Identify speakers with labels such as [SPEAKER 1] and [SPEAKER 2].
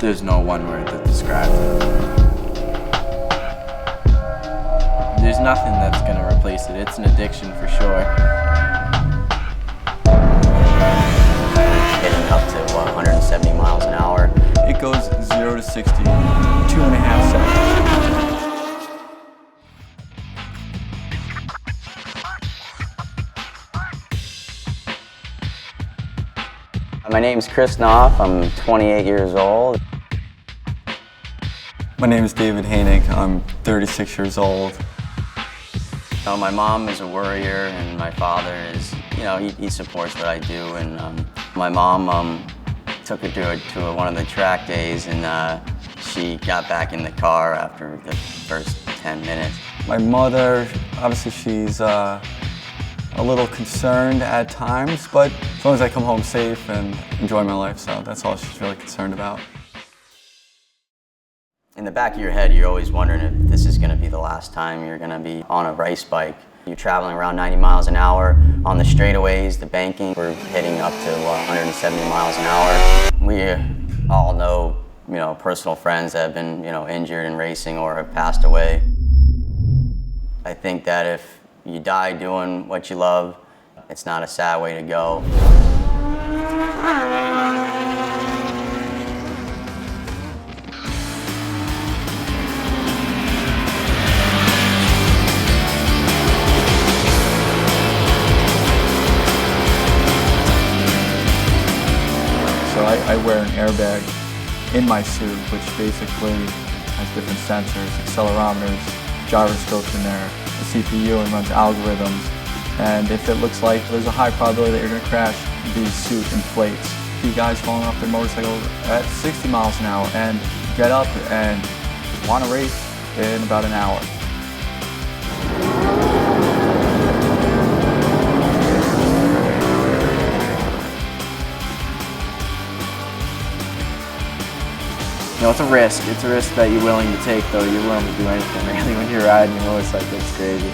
[SPEAKER 1] There's no one word that describes it. There's nothing that's going to replace it. It's an addiction for sure.
[SPEAKER 2] Getting up to 170 miles an hour.
[SPEAKER 3] It goes 0 to 60, 2.5 seconds.
[SPEAKER 2] My name's Kris Knof. I'm 28 years old.
[SPEAKER 3] My name is David Hanig. I'm 36 years old.
[SPEAKER 2] My mom is a worrier, and my father is, he supports what I do. And my mom took her to one of the track days, and she got back in the car after the first 10 minutes.
[SPEAKER 3] My mother, obviously she's a little concerned at times, but as long as I come home safe and enjoy my life, so that's all she's really concerned about.
[SPEAKER 2] In the back of your head, you're always wondering if this is going to be the last time you're going to be on a race bike. You're traveling around 90 miles an hour on the straightaways, the banking. We're hitting up to 170 miles an hour. We all know, personal friends that have been, injured in racing or have passed away. I think that if you die doing what you love, it's not a sad way to go.
[SPEAKER 3] So I wear an airbag in my suit, which basically has different sensors, accelerometers, gyroscopes in there, the CPU, and runs algorithms. And if it looks like there's a high probability that you're going to crash, the suit inflates. You guys falling off their motorcycle at 60 miles an hour and get up and want to race in about an hour.
[SPEAKER 1] It's a risk. It's a risk that you're willing to take, though. You're willing to do anything, really, when you're riding your motorcycle. It's crazy.